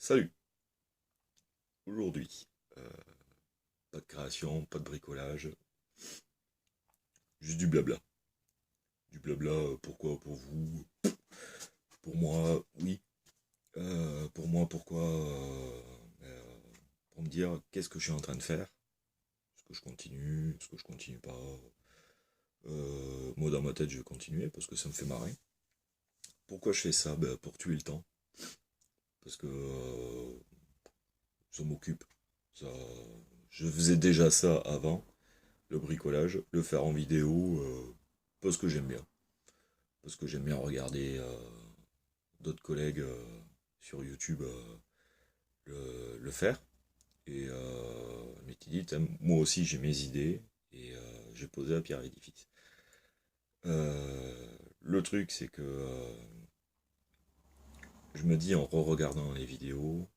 Salut. Aujourd'hui, euh, pas de création, pas de bricolage, juste du blabla. Du blabla, pourquoi pour vous? Pour moi, oui. Pour moi, pourquoi pour me dire qu'est-ce que je suis en train de faire. Est-ce que je continue? Est-ce que je continue pas? Moi, dans ma tête, je vais continuer parce que ça me fait marrer. Pourquoi je fais ça? Pour tuer le temps. Parce que ça m'occupe. Ça, je faisais déjà ça avant, le bricolage, le faire en vidéo, parce que j'aime bien. Parce que j'aime bien regarder d'autres collègues sur YouTube le faire. Et mais qui dit, moi aussi j'ai mes idées et j'ai posé la pierre à l'édifice. Le truc c'est que je me dis en re-regardant les vidéos,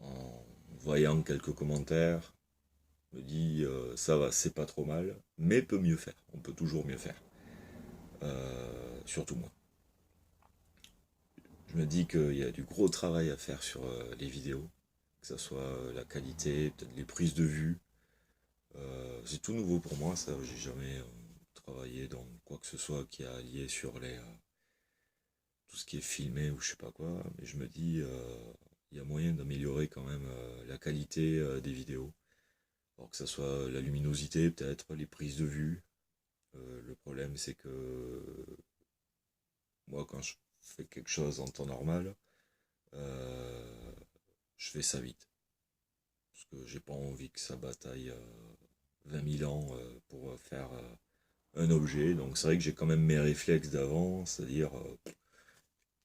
en voyant quelques commentaires, je me dis ça va, c'est pas trop mal, mais peut mieux faire. On peut toujours mieux faire. Surtout moi. Je me dis qu'il y a du gros travail à faire sur les vidéos, que ce soit la qualité, peut-être les prises de vue. C'est tout nouveau pour moi, ça. J'ai jamais travaillé dans quoi que ce soit qui a lié sur tout ce qui est filmé ou je sais pas quoi. Mais je me dis, il y a moyen d'améliorer quand même la qualité des vidéos. Alors que ce soit la luminosité, peut-être, les prises de vue. Le problème, c'est que moi, quand je fais quelque chose en temps normal, euh, je fais ça vite. Parce que j'ai pas envie que ça bataille 20 000 ans pour faire un objet. Donc c'est vrai que j'ai quand même mes réflexes d'avant, c'est-à-dire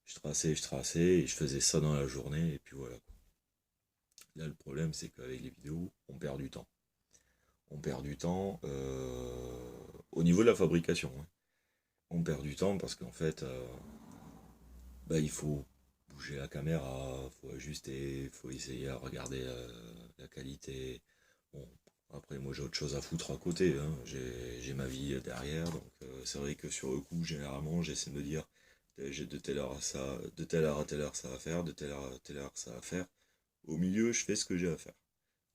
je traçais et je faisais ça dans la journée et puis voilà. Là le problème c'est qu'avec les vidéos, on perd du temps. On perd du temps au niveau de la fabrication, hein. On perd du temps parce qu'en fait, il faut bouger la caméra, faut ajuster, faut essayer à regarder la qualité. Bon, après moi j'ai autre chose à foutre à côté, hein. J'ai ma vie derrière, donc c'est vrai que sur le coup, généralement, j'essaie de me dire, j'ai de telle heure à ça, de telle heure à telle heure ça va faire, de telle heure à telle heure ça va faire. Au milieu, je fais ce que j'ai à faire.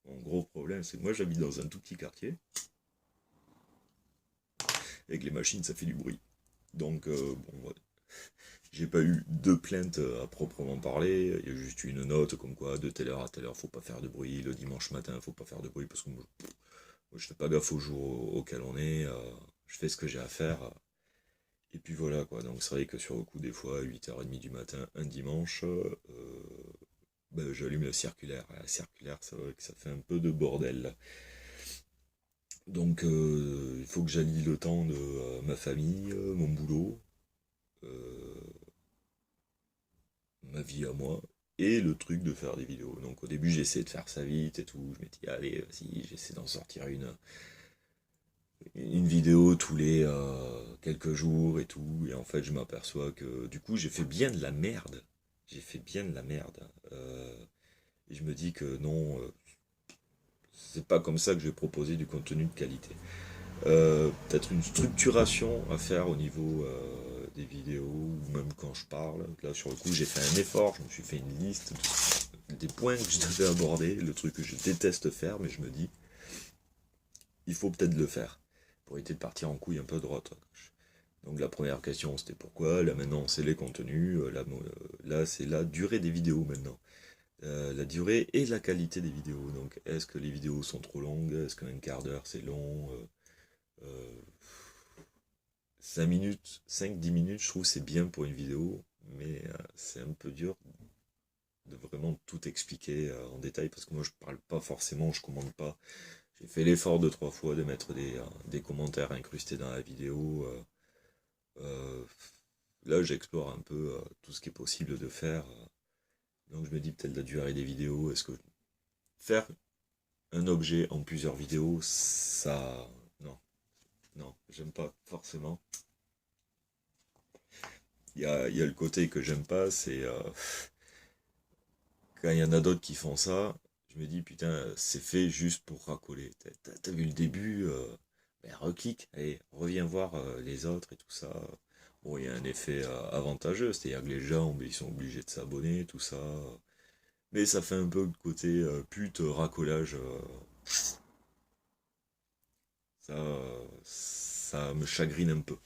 Mon gros problème, c'est que moi j'habite dans un tout petit quartier, et que les machines ça fait du bruit. Donc bon, ouais, j'ai pas eu de plainte à proprement parler, il y a juste eu une note comme quoi de telle heure à telle heure faut pas faire de bruit, le dimanche matin faut pas faire de bruit parce que moi, je fais pas gaffe au jour auquel on est, je fais ce que j'ai à faire, et puis voilà quoi. Donc c'est vrai que sur le coup des fois, à 8h30 du matin, un dimanche, j'allume la circulaire. La circulaire, c'est vrai que ça fait un peu de bordel. Donc il faut que j'allie le temps de ma famille, mon boulot, euh, ma vie à moi, et le truc de faire des vidéos. Donc au début j'essaie de faire ça vite et tout, je m'étais dit allez vas-y j'essaie d'en sortir une vidéo tous les quelques jours et tout, et en fait je m'aperçois que du coup j'ai fait bien de la merde. J'ai fait bien de la merde. Et je me dis que non, c'est pas comme ça que je vais proposer du contenu de qualité. Peut-être une structuration à faire au niveau des vidéos, ou même quand je parle. Là, sur le coup, j'ai fait un effort, je me suis fait une liste des points que je devais aborder, le truc que je déteste faire, mais je me dis, il faut peut-être le faire, pour éviter de partir en couille un peu droite. Donc la première question, c'était pourquoi. Là, maintenant, c'est les contenus. Là, c'est la durée des vidéos, maintenant. La durée et la qualité des vidéos. Donc, est-ce que les vidéos sont trop longues? Est-ce qu'un quart d'heure, c'est long? 5 minutes, 5-10 minutes, je trouve c'est bien pour une vidéo, mais c'est un peu dur de vraiment tout expliquer en détail parce que moi je parle pas forcément, je commande pas. J'ai fait l'effort 2-3 fois de mettre des commentaires incrustés dans la vidéo. Euh, Là j'explore un peu tout ce qui est possible de faire. Donc je me dis peut-être la durée des vidéos, est-ce que faire un objet en plusieurs vidéos, ça... Non, non, j'aime pas forcément. Il y a le côté que j'aime pas, c'est quand il y en a d'autres qui font ça, je me dis putain, c'est fait juste pour racoler. T'as vu le début, reclique, allez, reviens voir les autres et tout ça. Bon, il y a un effet avantageux, c'est-à-dire que les gens, ils sont obligés de s'abonner, tout ça. Mais ça fait un peu le côté pute, racolage. Ça me chagrine un peu.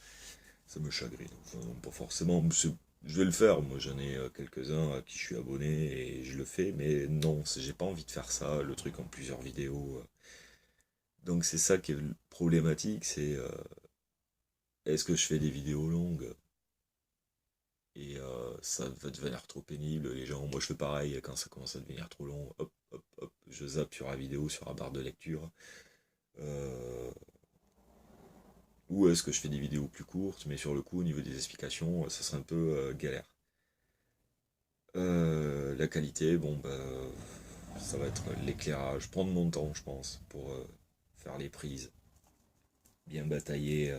Ça me chagrine. Enfin, pas forcément. Je vais le faire. Moi, j'en ai quelques-uns à qui je suis abonné et je le fais. Mais non, j'ai pas envie de faire ça. Le truc en plusieurs vidéos. Donc c'est ça qui est problématique. C'est est-ce que je fais des vidéos longues et ça va devenir trop pénible. Les gens, moi je fais pareil quand ça commence à devenir trop long. Hop, hop, hop, je zappe sur la vidéo, sur la barre de lecture. Euh, Ou est-ce que je fais des vidéos plus courtes, mais sur le coup, au niveau des explications, ça serait un peu galère. La qualité, bon, bah, ça va être l'éclairage. Prendre mon temps, je pense, pour faire les prises. Bien batailler.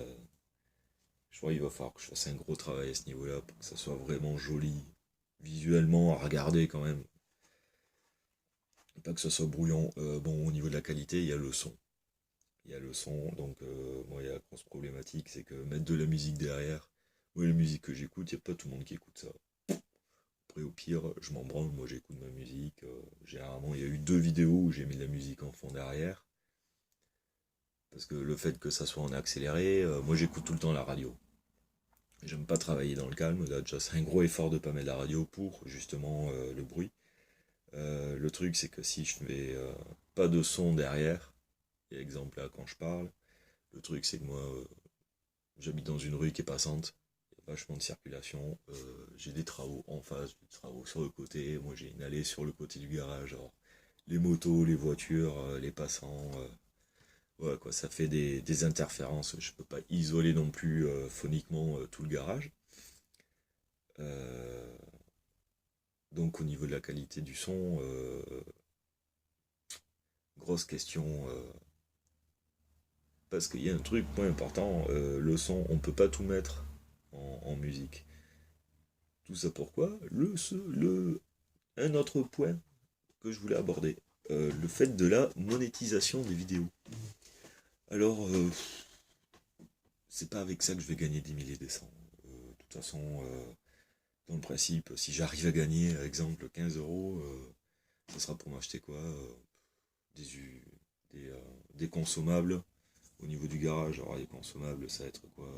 Je crois qu'il va falloir que je fasse un gros travail à ce niveau-là pour que ça soit vraiment joli, visuellement, à regarder quand même. Pas que ça soit brouillon. Bon, au niveau de la qualité, il y a le son. Il y a le son, donc moi, il y a la grosse problématique, c'est que mettre de la musique derrière, moi, la musique que j'écoute, il n'y a pas tout le monde qui écoute ça. Après, au pire, je m'en branle, moi j'écoute ma musique. Généralement, il y a eu 2 vidéos où j'ai mis de la musique en fond derrière. Parce que le fait que ça soit en accéléré, moi j'écoute tout le temps la radio. J'aime pas travailler dans le calme, là déjà c'est un gros effort de pas mettre la radio pour justement le bruit. Le truc c'est que si je fais pas de son derrière, et exemple là quand je parle, le truc c'est que moi j'habite dans une rue qui est passante, il y a vachement de circulation, j'ai des travaux en face, des travaux sur le côté, moi j'ai une allée sur le côté du garage, alors les motos, les voitures, les passants, ouais quoi, ça fait des interférences, je peux pas isoler non plus phoniquement tout le garage. Euh, donc au niveau de la qualité du son, grosse question, parce qu'il y a un truc, point important, le son, on peut pas tout mettre en musique. Tout ça pourquoi un autre point que je voulais aborder, le fait de la monétisation des vidéos. Alors, c'est pas avec ça que je vais gagner des milliers des cents. De toute façon, dans le principe, si j'arrive à gagner, par exemple, 15 euros, ça sera pour m'acheter quoi des, des consommables au niveau du garage. Alors, les consommables, ça va être quoi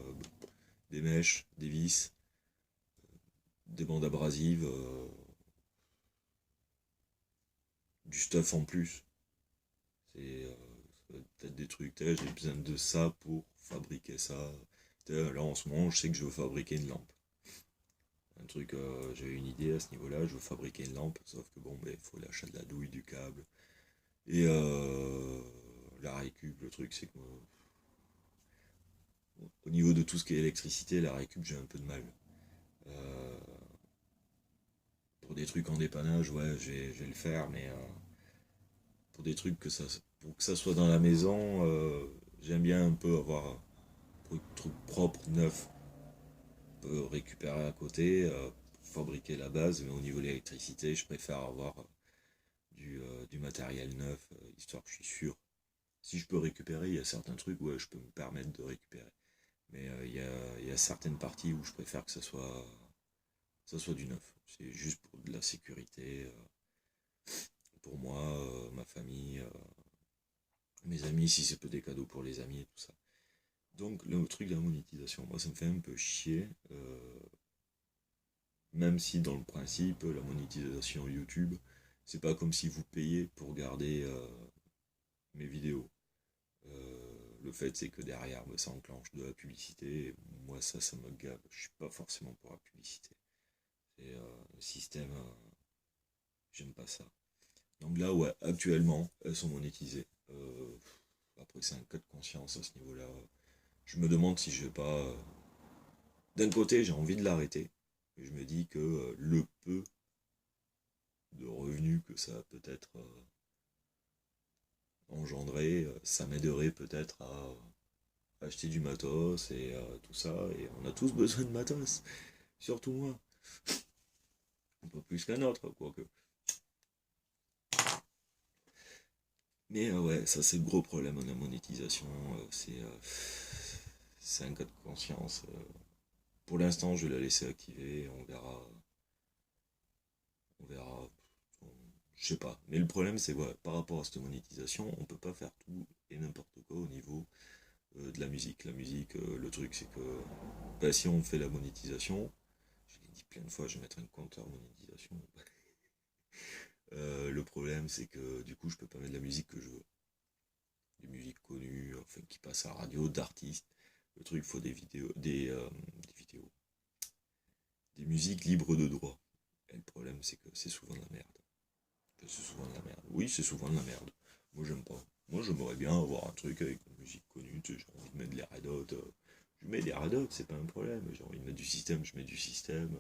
des mèches, des vis, des bandes abrasives, du stuff en plus. C'est peut-être des trucs, j'ai besoin de ça pour fabriquer ça. Là en ce moment, je sais que je veux fabriquer une lampe. Un truc, j'avais une idée à ce niveau-là, je veux fabriquer une lampe, sauf que bon, il faut l'achat de la douille, du câble. Et la récup, le truc, c'est que au niveau de tout ce qui est électricité, la récup, j'ai un peu de mal. Euh, pour des trucs en dépannage, ouais, je vais le faire, mais pour des trucs pour que ça soit dans la maison, j'aime bien un peu avoir un truc propre, neuf, on peut récupérer à côté, pour fabriquer la base, mais au niveau de l'électricité, je préfère avoir du matériel neuf, histoire que je suis sûr. Si je peux récupérer, il y a certains trucs où je peux me permettre de récupérer. Mais il y a certaines parties où je préfère que ça soit du neuf. C'est juste pour de la sécurité, pour moi, ma famille, mes amis, si c'est peu des cadeaux pour les amis et tout ça. Donc le truc de la monétisation, moi ça me fait un peu chier, même si dans le principe, la monétisation YouTube, c'est pas comme si vous payez pour regarder mes vidéos. Le fait c'est que derrière, ça enclenche de la publicité, et moi ça me gave, je suis pas forcément pour la publicité. C'est le système, j'aime pas ça. Donc là, ouais, actuellement, elles sont monétisées. Après, c'est un cas de conscience à ce niveau-là. Je me demande si je vais pas. D'un côté, j'ai envie de l'arrêter. Mais je me dis que le peu de revenus que ça a peut-être engendré, ça m'aiderait peut-être à acheter du matos et tout ça. Et on a tous besoin de matos. Surtout moi. Un peu plus qu'un autre, quoique. Mais ouais, ça c'est le gros problème de la monétisation. C'est un cas de conscience. Pour l'instant, je vais la laisser activer, on verra, je sais pas. Mais le problème, c'est ouais, par rapport à cette monétisation, on peut pas faire tout et n'importe quoi au niveau de la musique. La musique, le truc, c'est que bah, si on fait la monétisation, je l'ai dit plein de fois, je vais mettre un compteur monétisation. Le problème, c'est que du coup, je peux pas mettre de la musique que je veux. Des musiques connues, enfin, qui passent à la radio, d'artistes. Le truc, il faut des vidéos, des musiques libres de droit. Et le problème, c'est que c'est souvent de la merde. Enfin, c'est souvent de la merde. Oui, c'est souvent de la merde. Moi, j'aime pas. Moi, j'aimerais bien avoir un truc avec une musique connue. Tu sais, j'ai envie de mettre les Red Hot. Je mets des Red Hot, c'est pas un problème. J'ai envie de mettre du système, je mets du système.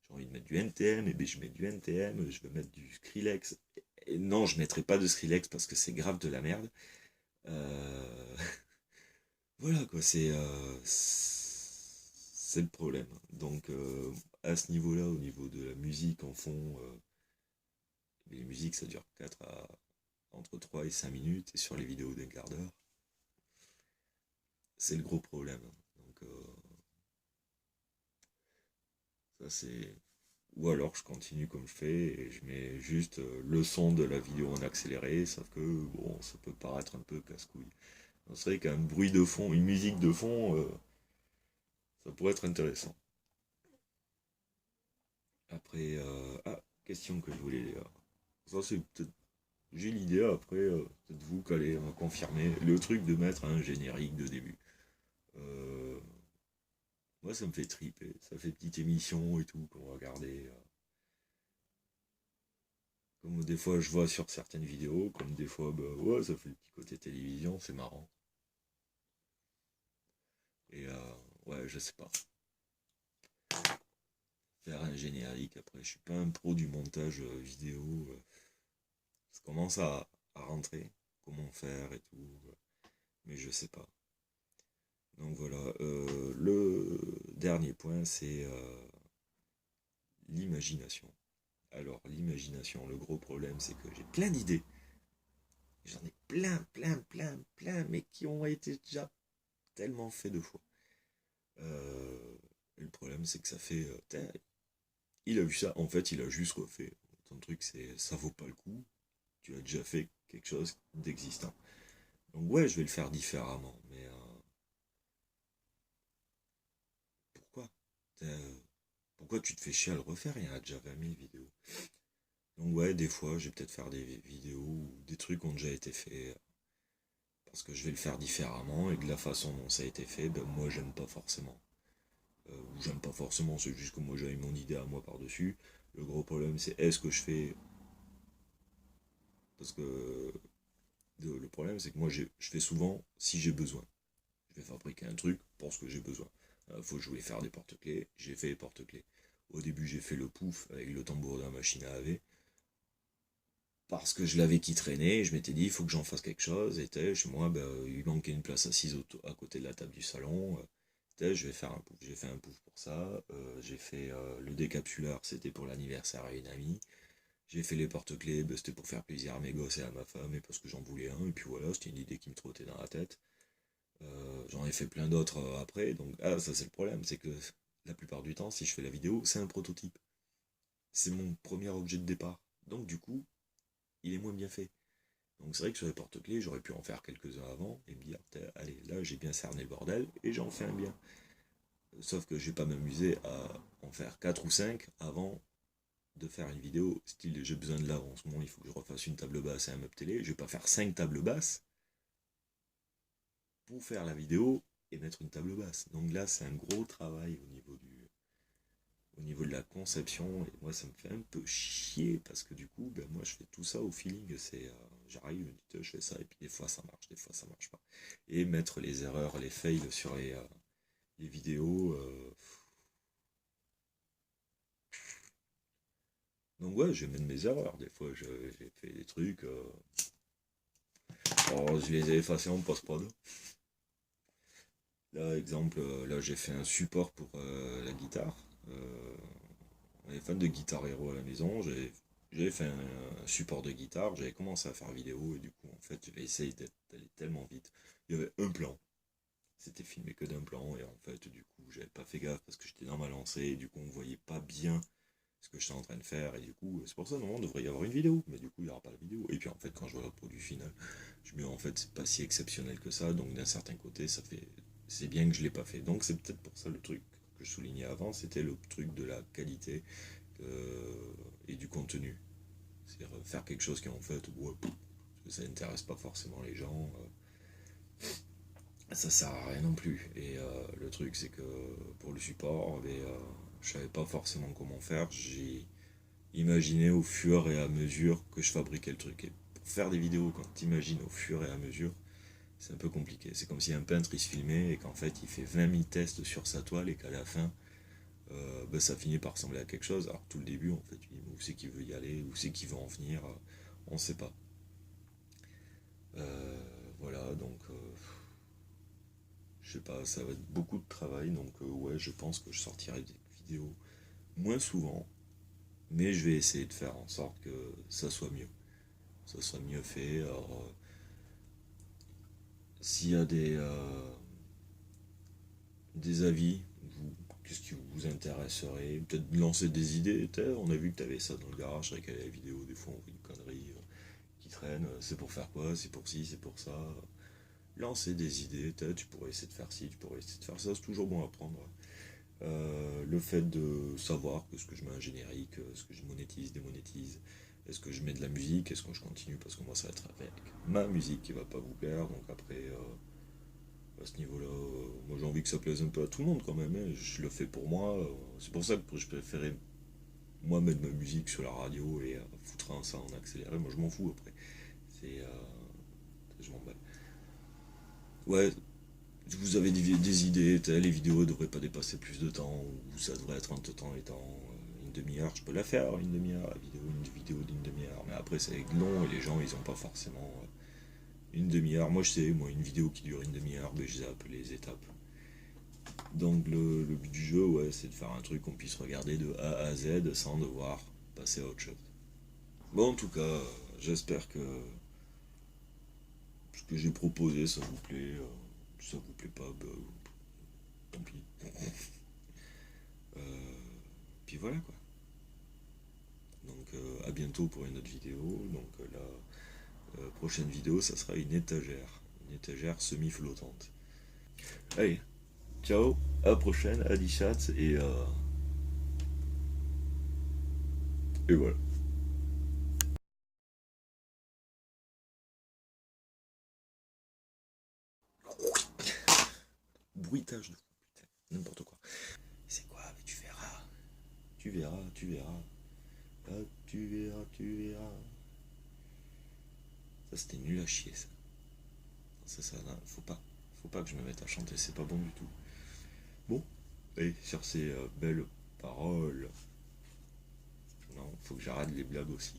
J'ai envie de mettre du NTM, et bien je mets du NTM. Je veux mettre du Skrillex. Et non, je mettrai pas de Skrillex parce que c'est grave de la merde. Euh, Voilà quoi, c'est le problème. Donc à ce niveau-là, au niveau de la musique en fond, les musiques ça dure entre 3 et 5 minutes, et sur les vidéos d'un quart d'heure, c'est le gros problème. Donc ça c'est. Ou alors je continue comme je fais et je mets juste le son de la vidéo en accéléré, sauf que bon, ça peut paraître un peu casse-couille. C'est vrai qu'un bruit de fond, une musique de fond, ça pourrait être intéressant. Après, question que je voulais. Ça, c'est peut-être. J'ai l'idée, après, peut-être vous qui allez me confirmer. Le truc de mettre un générique de début. Euh, Moi, ça me fait triper. Ça fait petite émission et tout qu'on va regarder. Comme des fois, je vois sur certaines vidéos, comme des fois, bah ouais, ça fait le petit côté télévision, c'est marrant. Et ouais, je sais pas. Faire un générique, après, je suis pas un pro du montage vidéo. Ça commence à rentrer, comment faire et tout, mais je sais pas. Donc voilà, le dernier point, c'est l'imagination. Alors l'imagination, le gros problème, c'est que j'ai plein d'idées. J'en ai plein, plein, plein, plein, mais qui ont été déjà tellement faits deux fois. Et le problème, c'est que ça fait... il a vu ça, en fait, il a juste refait. Ton truc, c'est ça vaut pas le coup. Tu as déjà fait quelque chose d'existant. Donc ouais, je vais le faire différemment, mais pourquoi pourquoi tu te fais chier à le refaire? Il y en a déjà 20 000 vidéos. Donc ouais, des fois, je vais peut-être faire des vidéos où des trucs ont déjà été faits parce que je vais le faire différemment et de la façon dont ça a été fait, ben moi j'aime pas forcément. Ou j'aime pas forcément, c'est juste que moi j'avais mon idée à moi par-dessus. Le gros problème c'est est-ce que je fais... Parce que le problème c'est que moi je fais souvent si j'ai besoin. Je vais fabriquer un truc pour ce que j'ai besoin. Faut que je voulais faire des porte-clés, j'ai fait les porte-clés. Au début j'ai fait le pouf avec le tambour de la machine à laver. Parce que je l'avais qui traînait, et je m'étais dit, il faut que j'en fasse quelque chose, et chez moi, ben, il manquait une place assise à côté de la table du salon, je vais faire un pouf, j'ai fait un pouf pour ça, j'ai fait le décapsuleur, c'était pour l'anniversaire à une amie, j'ai fait les porte-clés, ben, c'était pour faire plaisir à mes gosses et à ma femme, et parce que j'en voulais un, et puis voilà, c'était une idée qui me trottait dans la tête. J'en ai fait plein d'autres après, donc ça c'est le problème, c'est que la plupart du temps, si je fais la vidéo, c'est un prototype. C'est mon premier objet de départ. Donc du coup, il est moins bien fait. Donc c'est vrai que sur les porte-clés, j'aurais pu en faire quelques-uns avant et me dire, allez, là j'ai bien cerné le bordel et j'en fais un bien. Sauf que je vais pas m'amuser à en faire 4 ou 5 avant de faire une vidéo style j'ai besoin de l'avancement, il faut que je refasse une table basse et un meuble télé. Je vais pas faire 5 tables basses pour faire la vidéo et mettre une table basse. Donc là c'est un gros travail au niveau de la conception, et moi ça me fait un peu chier parce que du coup, ben, moi je fais tout ça au feeling, j'arrive, je fais ça, et puis des fois ça marche, des fois ça marche pas. Et mettre les erreurs, les fails sur les vidéos. Donc ouais, je vais mettre mes erreurs, des fois j'ai fait des trucs, alors je les ai effacés en post-prod. Là, exemple, là j'ai fait un support pour la guitare. On est fan de Guitar Hero à la maison, j'ai fait un support de guitare, j'avais commencé à faire vidéo et du coup en fait j'avais essayé d'aller tellement vite. Il y avait un plan, c'était filmé que d'un plan et en fait du coup j'avais pas pas fait gaffe parce que j'étais dans ma lancée, et du coup on voyait pas bien ce que j'étais en train de faire, et du coup c'est pour ça, non, on devrait y avoir une vidéo, mais du coup il n'y aura pas la vidéo. Et puis en fait quand je vois le produit final, je me dis en fait c'est pas si exceptionnel que ça, donc d'un certain côté ça fait, c'est bien que je l'ai pas fait. Donc c'est peut-être pour ça le truc que je soulignais avant, c'était le truc de la qualité et du contenu. C'est faire quelque chose qui en fait, ouais, ça n'intéresse pas forcément les gens, ça sert à rien non plus. Et le truc c'est que pour le support, je savais pas forcément comment faire. J'ai imaginé au fur et à mesure que je fabriquais le truc. Et pour faire des vidéos, quand tu imagines au fur et à mesure, c'est un peu compliqué. C'est comme si un peintre il se filmait et qu'en fait il fait 20 000 tests sur sa toile et qu'à la fin ça finit par ressembler à quelque chose. Alors tout le début en fait, tu dis où c'est qu'il veut y aller, où c'est qu'il veut en venir, on sait pas. Voilà, donc je sais pas, ça va être beaucoup de travail, donc ouais, je pense que je sortirai des vidéos moins souvent, mais je vais essayer de faire en sorte que ça soit mieux. Ça soit mieux fait. Alors, s'il y a des avis, qu'est-ce qui vous intéresserait? Peut-être lancer des idées. On a vu que tu avais ça dans le garage, avec la vidéo, des fois on fait une connerie qui traîne. C'est pour faire quoi? C'est pour ci, c'est pour ça. Lancer des idées, tu pourrais essayer de faire ci, tu pourrais essayer de faire ça, c'est toujours bon à prendre. Le fait de savoir que ce que je mets un générique, ce que je monétise, démonétise, est-ce que je mets de la musique, est-ce que je continue, parce que moi ça va être avec ma musique qui va pas vous plaire, donc après à ce niveau-là, moi j'ai envie que ça plaise un peu à tout le monde quand même, hein. Je le fais pour moi, c'est pour ça que je préférais moi mettre ma musique sur la radio et foutre ça en accéléré, moi je m'en fous après, c'est je m'en bats. Ouais, vous avez des idées, les vidéos ne devraient pas dépasser plus de temps, ou ça devrait être entre temps et temps, une demi-heure, je peux la faire, une demi-heure, une vidéo d'une demi-heure, mais après c'est long et les gens ils ont pas forcément une demi-heure. Moi je sais, moi une vidéo qui dure une demi-heure, ben, je zappe les étapes. Donc le but du jeu, ouais, c'est de faire un truc qu'on puisse regarder de A à Z sans devoir passer à autre chose. Bon, en tout cas, j'espère que ce que j'ai proposé, ça vous plaît. Si ça vous plaît pas, bah, tant pis. Puis voilà quoi. Donc à bientôt pour une autre vidéo. Donc la prochaine vidéo, ça sera une étagère semi-flottante. Allez, ciao, à la prochaine, à chat et voilà. Bruitage de fou, putain, n'importe quoi. C'est quoi? Mais tu verras. Tu verras, tu verras. Ah, tu verras, tu verras. Ça c'était nul à chier ça. C'est ça, là, faut pas que je me mette à chanter, c'est pas bon du tout. Bon, et sur ces belles paroles, non, faut que j'arrête les blagues aussi.